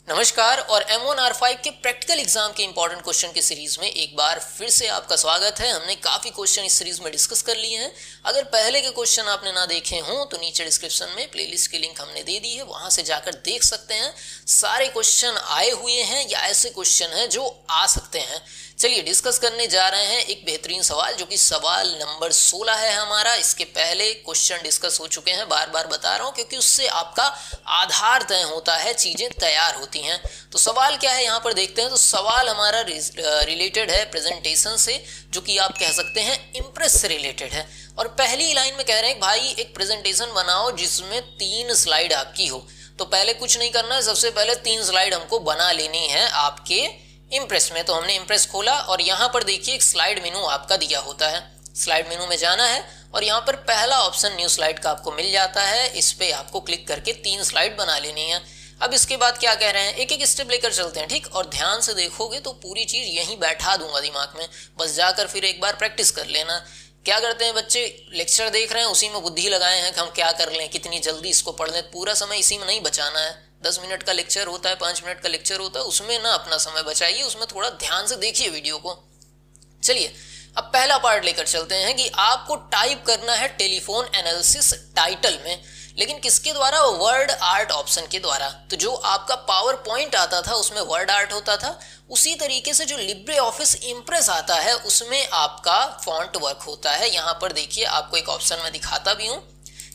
नमस्कार और M1R5 के प्रैक्टिकल एग्जाम के इंपॉर्टेंट क्वेश्चन की सीरीज में एक बार फिर से आपका स्वागत है। हमने काफ़ी क्वेश्चन इस सीरीज में डिस्कस कर लिए हैं। अगर पहले के क्वेश्चन आपने ना देखे हों तो नीचे डिस्क्रिप्शन में प्लेलिस्ट की लिंक हमने दे दी है, वहां से जाकर देख सकते हैं। सारे क्वेश्चन आए हुए हैं या ऐसे क्वेश्चन हैं जो आ सकते हैं। चलिए डिस्कस करने जा रहे हैं एक बेहतरीन सवाल, जो कि सवाल नंबर 16 है हमारा। इसके पहले क्वेश्चन डिस्कस हो चुके हैं, बार बार बता रहा हूं क्योंकि उससे आपका आधार तय होता है, चीजें तैयार होती हैं। तो सवाल क्या है यहाँ पर देखते हैं। तो सवाल हमारा रिलेटेड है प्रेजेंटेशन से, जो कि आप कह सकते हैं इम्प्रेस से रिलेटेड है। और पहली लाइन में कह रहे हैं भाई एक प्रेजेंटेशन बनाओ जिसमें 3 स्लाइड आपकी हो। तो पहले कुछ नहीं करना है, सबसे पहले 3 स्लाइड हमको बना लेनी है आपके इम्प्रेस में। तो हमने इम्प्रेस खोला और यहाँ पर देखिए एक स्लाइड मेनू आपका दिया होता है। स्लाइड मेनू में जाना है और यहाँ पर पहला ऑप्शन न्यू स्लाइड का आपको मिल जाता है। इस पे आपको क्लिक करके 3 स्लाइड बना लेनी है। अब इसके बाद क्या कह रहे हैं, एक एक स्टेप लेकर चलते हैं, ठीक। और ध्यान से देखोगे तो पूरी चीज यहीं बैठा दूंगा दिमाग में, बस जाकर फिर एक बार प्रैक्टिस कर लेना। क्या करते हैं बच्चे, लेक्चर देख रहे हैं उसी में बुद्धि लगाए हैं कि हम क्या कर लें, कितनी जल्दी इसको पढ़ लें। पूरा समय इसी में नहीं बचाना है। 10 मिनट का लेक्चर होता है, 5 मिनट का लेक्चर होता है, उसमें ना अपना समय बचाइए, उसमें थोड़ा ध्यान से देखिए वीडियो को। चलिए अब पहला पार्ट लेकर चलते हैं कि आपको टाइप करना है टेलीफोन एनालिसिस टाइटल में, लेकिन किसके द्वारा, वर्ड आर्ट ऑप्शन के द्वारा। तो जो आपका पावर पॉइंट आता था उसमें वर्ड आर्ट होता था, उसी तरीके से जो लिब्रे ऑफिस इम्प्रेस आता है उसमें आपका फॉन्ट वर्क होता है। यहाँ पर देखिए आपको एक ऑप्शन में दिखाता भी हूँ,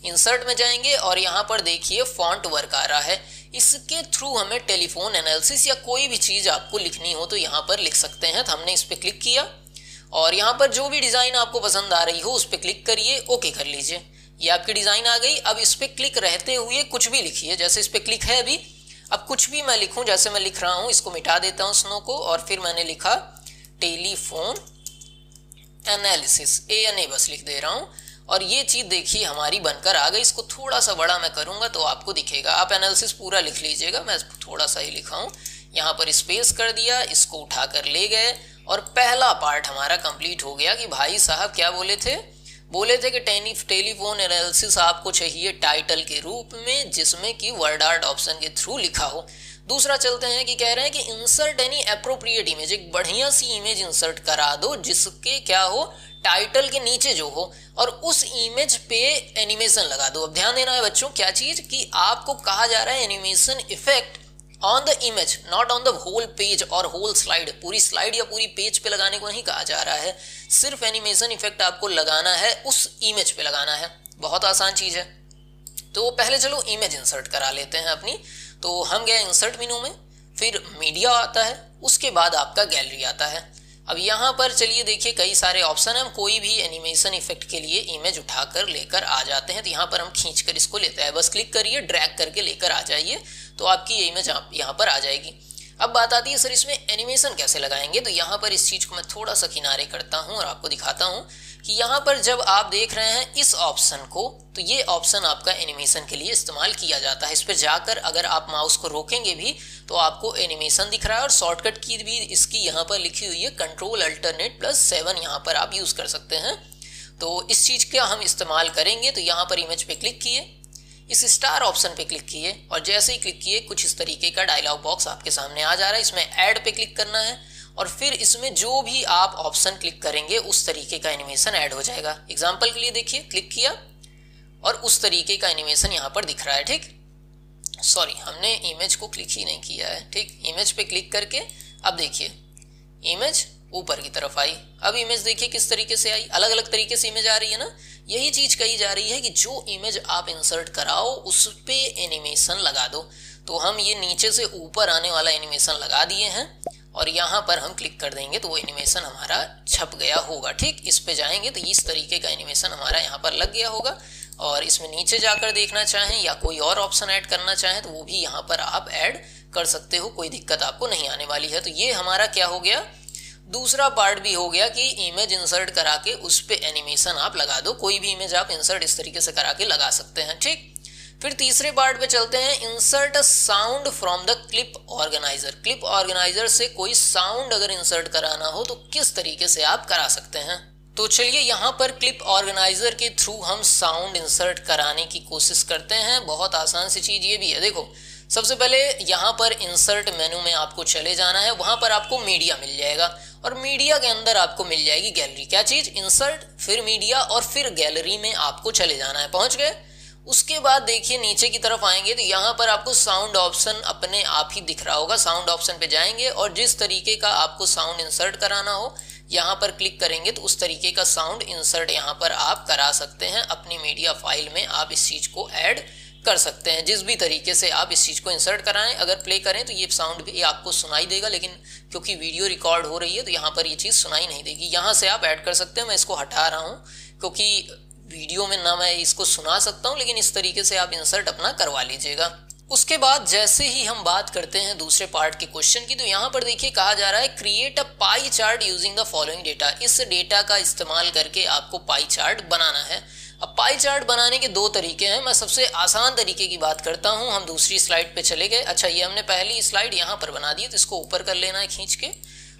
इंसर्ट में जाएंगे और यहाँ पर देखिए फॉन्ट वर्क आ रहा है। इसके थ्रू हमें टेलीफोन एनालिसिस या कोई भी चीज आपको लिखनी हो तो यहाँ पर लिख सकते हैं। तो हमने इस पर क्लिक किया और यहाँ पर जो भी डिजाइन आपको पसंद आ रही हो उस पर क्लिक करिए, ओके कर लीजिए। ये आपकी डिजाइन आ गई। अब इस पे क्लिक रहते हुए कुछ भी लिखिए, जैसे इस पे क्लिक है अभी। अब कुछ भी मैं लिखूं, जैसे मैं लिख रहा हूं, इसको मिटा देता हूं स्नो को, और फिर मैंने लिखा टेलीफोन एनालिसिस, ANA बस लिख दे रहा हूं। और ये चीज देखिए हमारी बनकर आ गई। इसको थोड़ा सा बड़ा मैं करूंगा तो आपको दिखेगा। आप एनालिसिस पूरा लिख लीजिएगा, मैं थोड़ा सा ही लिखा हूं। यहाँ पर स्पेस कर दिया, इसको उठाकर ले गए और पहला पार्ट हमारा कंप्लीट हो गया। कि भाई साहब क्या बोले थे कि टेलीफोन एनालिसिस आपको चाहिए टाइटल के रूप में, जिसमें कि वर्ड आर्ट ऑप्शन के थ्रू लिखा हो। दूसरा चलते हैं कि कह रहे हैं कि इंसर्ट एनी एप्रोप्रिएट इमेज, एक बढ़िया सी इमेज इंसर्ट करा दो जिसके क्या हो, टाइटल के नीचे जो हो, और उस इमेज पे एनिमेशन लगा दो। अब ध्यान देना है बच्चों, क्या चीज, कि आपको कहा जा रहा है animation effect on the image, not on the whole page और होल स्लाइड। पूरी स्लाइड या पूरी पेज पे लगाने को नहीं कहा जा रहा है, सिर्फ एनिमेशन इफेक्ट आपको लगाना है, उस इमेज पे लगाना है। बहुत आसान चीज है। तो पहले चलो इमेज इंसर्ट करा लेते हैं अपनी। तो हम गए इंसर्ट मेनू में, फिर मीडिया आता है, उसके बाद आपका गैलरी आता है। अब यहाँ पर चलिए देखिए कई सारे ऑप्शन है। हम कोई भी एनिमेशन इफेक्ट के लिए इमेज उठाकर लेकर आ जाते हैं। तो यहाँ पर हम खींचकर इसको लेते हैं, बस क्लिक करिए, ड्रैग करके लेकर आ जाइए, तो आपकी ये इमेज यहाँ पर आ जाएगी। अब बात आती है सर इसमें एनिमेशन कैसे लगाएंगे। तो यहाँ पर इस चीज को मैं थोड़ा सा किनारे करता हूँ और आपको दिखाता हूँ कि यहाँ पर जब आप देख रहे हैं इस ऑप्शन को, तो ये ऑप्शन आपका एनिमेशन के लिए इस्तेमाल किया जाता है। इस पर जाकर अगर आप माउस को रोकेंगे भी तो आपको एनिमेशन दिख रहा है, और शॉर्टकट की भी इसकी यहाँ पर लिखी हुई है, Ctrl+Alt+7 यहाँ पर आप यूज कर सकते हैं। तो इस चीज का हम इस्तेमाल करेंगे। तो यहाँ पर इमेज पे क्लिक किए, इस स्टार ऑप्शन पे क्लिक किए, और जैसे ही क्लिक किए कुछ इस तरीके का डायलॉग बॉक्स आपके सामने आ जा रहा है। इसमें ऐड पे क्लिक करना है और फिर इसमें जो भी आप ऑप्शन क्लिक करेंगे उस तरीके का एनिमेशन ऐड हो जाएगा। एग्जांपल के लिए देखिए, क्लिक किया और उस तरीके का एनिमेशन यहाँ पर दिख रहा है, ठीक। सॉरी, हमने इमेज को क्लिक ही नहीं किया है, ठीक। इमेज पे क्लिक करके अब देखिए इमेज ऊपर की तरफ आई। अब इमेज देखिए किस तरीके से आई, अलग अलग तरीके से इमेज आ रही है ना। यही चीज कही जा रही है कि जो इमेज आप इंसर्ट कराओ उस पे एनिमेशन लगा दो। तो हम ये नीचे से ऊपर आने वाला एनिमेशन लगा दिए हैं और यहाँ पर हम क्लिक कर देंगे तो वो एनिमेशन हमारा छप गया होगा, ठीक। इस पे जाएंगे तो इस तरीके का एनिमेशन हमारा यहाँ पर लग गया होगा। और इसमें नीचे जाकर देखना चाहें या कोई और ऑप्शन ऐड करना चाहें तो वो भी यहाँ पर आप ऐड कर सकते हो, कोई दिक्कत आपको नहीं आने वाली है। तो ये हमारा क्या हो गया, दूसरा पार्ट भी हो गया कि इमेज इंसर्ट करा के उस पे एनिमेशन आप लगा दो। कोई भी इमेज आप इंसर्ट इस तरीके से करा के लगा सकते हैं, ठीक। फिर तीसरे पार्ट पे चलते हैं, insert a sound from the clip organiser. Clip organiser से कोई साउंड अगर इंसर्ट कराना हो तो किस तरीके से आप करा सकते हैं। तो चलिए यहाँ पर क्लिप ऑर्गेनाइजर के थ्रू हम साउंड इंसर्ट कराने की कोशिश करते हैं। बहुत आसान सी चीज ये भी है, देखो सबसे पहले यहाँ पर इंसर्ट मेनू में आपको चले जाना है, वहां पर आपको मीडिया मिल जाएगा और मीडिया के अंदर आपको मिल जाएगी गैलरी। क्या चीज? इंसर्ट, फिर मीडिया और फिर गैलरी में आपको चले जाना है। पहुंच गए? उसके बाद देखिए नीचे की तरफ आएंगे तो यहाँ पर आपको साउंड ऑप्शन अपने आप ही दिख रहा होगा। साउंड ऑप्शन पे जाएंगे और जिस तरीके का आपको साउंड इंसर्ट कराना हो यहाँ पर क्लिक करेंगे तो उस तरीके का साउंड इंसर्ट यहाँ पर आप करा सकते हैं। अपनी मीडिया फाइल में आप इस चीज को ऐड कर सकते हैं, जिस भी तरीके से आप इस चीज को इंसर्ट कराएं। अगर प्ले करें तो ये साउंड भी आपको सुनाई देगा, लेकिन क्योंकि वीडियो रिकॉर्ड हो रही है तो यहाँ पर ये चीज सुनाई नहीं देगी। यहाँ से आप ऐड कर सकते हैं। मैं इसको हटा रहा हूँ क्योंकि वीडियो में ना मैं इसको सुना सकता हूँ, लेकिन इस तरीके से आप इंसर्ट अपना करवा लीजिएगा। उसके बाद जैसे ही हम बात करते हैं दूसरे पार्ट के क्वेश्चन की, तो यहाँ पर देखिए कहा जा रहा है create a pie chart using the following data. इस डेटा का इस्तेमाल करके आपको पाई चार्ट बनाना है। अब पाई चार्ट बनाने के दो तरीके हैं। मैं सबसे आसान तरीके की बात करता हूं। हम दूसरी स्लाइड पे चले गए। अच्छा, ये हमने पहली स्लाइड यहाँ पर बना दी, तो इसको ऊपर कर लेना है खींच के,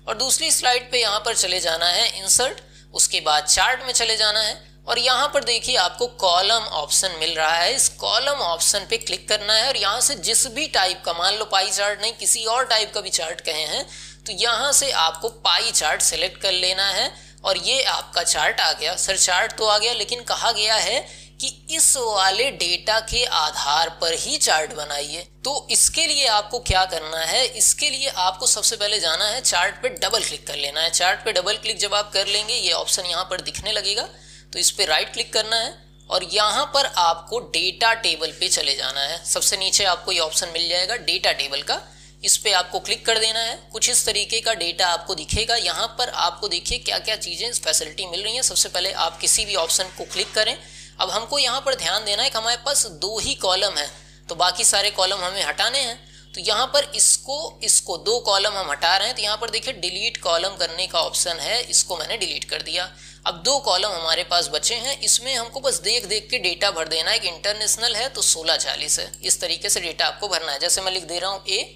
और दूसरी स्लाइड पे यहाँ पर चले जाना है इंसर्ट, उसके बाद चार्ट में चले जाना है और यहाँ पर देखिए आपको कॉलम ऑप्शन मिल रहा है। इस कॉलम ऑप्शन पे क्लिक करना है और यहाँ से जिस भी टाइप का, मान लो पाई चार्ट नहीं किसी और टाइप का भी चार्ट कहे हैं, तो यहाँ से आपको पाई चार्ट सेलेक्ट कर लेना है और ये आपका चार्ट आ गया। सर चार्ट तो आ गया, लेकिन कहा गया है कि इस वाले डेटा के आधार पर ही चार्ट बनाइए। तो इसके लिए आपको क्या करना है? इसके लिए आपको सबसे पहले जाना है चार्ट पे डबल क्लिक कर लेना है। चार्ट पे डबल क्लिक जब आप कर लेंगे ये ऑप्शन यहाँ पर दिखने लगेगा, तो इस पे राइट क्लिक करना है और यहाँ पर आपको डेटा टेबल पे चले जाना है। सबसे नीचे आपको ये ऑप्शन मिल जाएगा डेटा टेबल का, इस पे आपको क्लिक कर देना है। कुछ इस तरीके का डेटा आपको दिखेगा। यहाँ पर आपको देखिए क्या क्या चीजें फैसिलिटी मिल रही हैं। सबसे पहले आप किसी भी ऑप्शन को क्लिक करें। अब हमको यहाँ पर ध्यान देना है कि हमारे पास दो ही कॉलम है, तो बाकी सारे कॉलम हमें हटाने हैं। तो यहाँ पर इसको दो कॉलम हम हटा रहे हैं, तो यहाँ पर देखिए डिलीट कॉलम करने का ऑप्शन है, इसको मैंने डिलीट कर दिया। अब दो कॉलम हमारे पास बचे हैं, इसमें हमको बस देख देख के डेटा भर देना है कि इंटरनेशनल है तो 1640 है। इस तरीके से डेटा आपको भरना है। जैसे मैं लिख दे रहा हूँ ए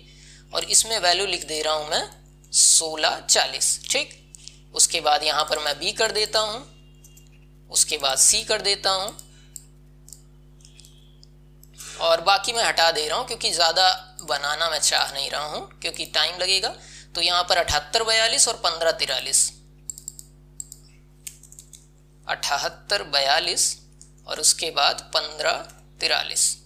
और इसमें वैल्यू लिख दे रहा हूं मैं 1640, ठीक। उसके बाद यहां पर मैं बी कर देता हूं, उसके बाद सी कर देता हूं और बाकी मैं हटा दे रहा हूं क्योंकि ज्यादा बनाना मैं चाह नहीं रहा हूं क्योंकि टाइम लगेगा। तो यहां पर 7842 और 1543, 7842 और उसके बाद 1543,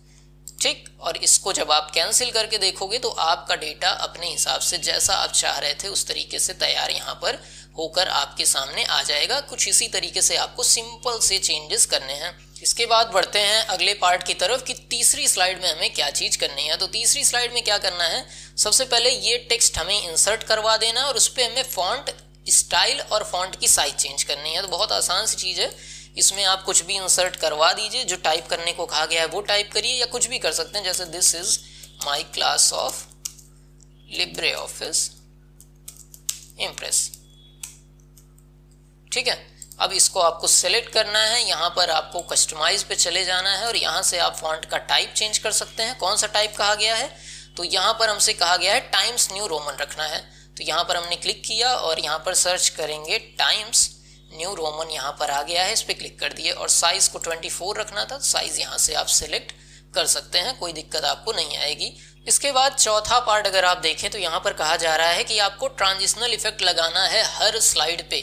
ठीक। और इसको जब आप कैंसिल करके देखोगे तो आपका डेटा अपने हिसाब से जैसा आप चाह रहे थे उस तरीके से तैयार यहाँ पर होकर आपके सामने आ जाएगा। कुछ इसी तरीके से आपको सिंपल से चेंजेस करने हैं। इसके बाद बढ़ते हैं अगले पार्ट की तरफ कि तीसरी स्लाइड में हमें क्या चीज करनी है। तो तीसरी स्लाइड में क्या करना है, सबसे पहले ये टेक्स्ट हमें इंसर्ट करवा देना और उस पर हमें फॉन्ट स्टाइल और फॉन्ट की साइज चेंज करनी है। तो बहुत आसान सी चीज है, इसमें आप कुछ भी इंसर्ट करवा दीजिए, जो टाइप करने को कहा गया है वो टाइप करिए या कुछ भी कर सकते हैं। जैसे this is my class of Libre office impress, ठीक है। अब इसको आपको सेलेक्ट करना है, यहाँ पर आपको कस्टमाइज पे चले जाना है और यहाँ से आप फॉन्ट का टाइप चेंज कर सकते हैं। कौन सा टाइप कहा गया है, तो यहाँ पर हमसे कहा गया है टाइम्स न्यू रोमन रखना है। तो यहाँ पर हमने क्लिक किया और यहाँ पर सर्च करेंगे टाइम्स न्यू रोमन, यहाँ पर आ गया है, इस पर क्लिक कर दिए और साइज को 24 रखना था। साइज यहाँ से आप सिलेक्ट कर सकते हैं, कोई दिक्कत आपको नहीं आएगी। इसके बाद चौथा पार्ट अगर आप देखें तो यहाँ पर कहा जा रहा है कि आपको ट्रांजिशनल इफेक्ट लगाना है हर स्लाइड पे।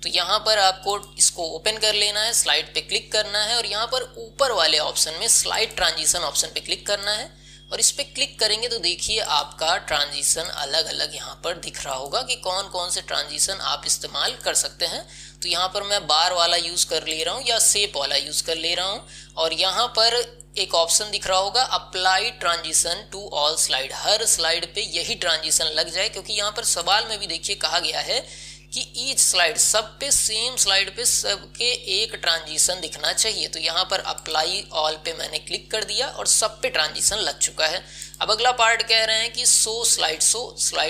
तो यहाँ पर आपको इसको ओपन कर लेना है, स्लाइड पे क्लिक करना है और यहाँ पर ऊपर वाले ऑप्शन में स्लाइड ट्रांजिशन ऑप्शन पे क्लिक करना है और इस पे क्लिक करेंगे तो देखिए आपका ट्रांजिशन अलग अलग यहाँ पर दिख रहा होगा कि कौन कौन से ट्रांजिशन आप इस्तेमाल कर सकते हैं। तो यहाँ पर मैं बार वाला यूज कर ले रहा हूँ या शेप वाला यूज कर ले रहा हूँ और यहाँ पर एक ऑप्शन दिख रहा होगा apply transition to all slide. हर स्लाइड पे यही ट्रांजिशन लग जाए, क्योंकि यहाँ पर सवाल में भी देखिए कहा गया है कि ईच स्लाइड, सब पे सेम स्लाइड पे सबके एक ट्रांजिशन दिखना चाहिए। तो यहाँ पर अप्लाई ऑल पे मैंने क्लिक कर दिया और सब पे ट्रांजिशन लग चुका है। अब अगला पार्ट कह रहे हैं कि शो स्लाइड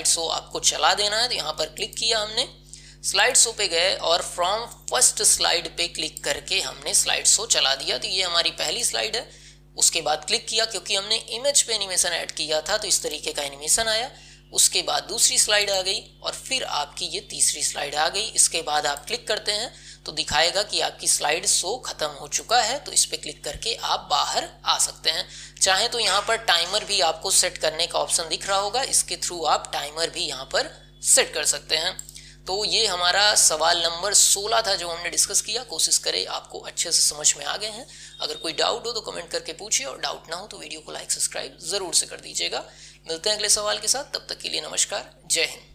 शो आपको चला देना है। तो यहाँ पर क्लिक किया हमने, स्लाइड शो पे गए और फ्रॉम फर्स्ट स्लाइड पे क्लिक करके हमने स्लाइड शो चला दिया। तो ये हमारी पहली स्लाइड है। उसके बाद क्लिक किया, क्योंकि हमने इमेज पे एनिमेशन ऐड किया था तो इस तरीके का एनिमेशन आया। उसके बाद दूसरी स्लाइड आ गई और फिर आपकी ये तीसरी स्लाइड आ गई। इसके बाद आप क्लिक करते हैं तो दिखाएगा कि आपकी स्लाइड शो खत्म हो चुका है। तो इस पे क्लिक करके आप बाहर आ सकते हैं। चाहे तो यहाँ पर टाइमर भी आपको सेट करने का ऑप्शन दिख रहा होगा, इसके थ्रू आप टाइमर भी यहाँ पर सेट कर सकते हैं। तो ये हमारा सवाल नंबर 16 था जो हमने डिस्कस किया। कोशिश करें आपको अच्छे से समझ में आ गए हैं। अगर कोई डाउट हो तो कमेंट करके पूछिए, और डाउट ना हो तो वीडियो को लाइक सब्सक्राइब जरूर से कर दीजिएगा। मिलते हैं अगले सवाल के साथ, तब तक के लिए नमस्कार, जय हिंद।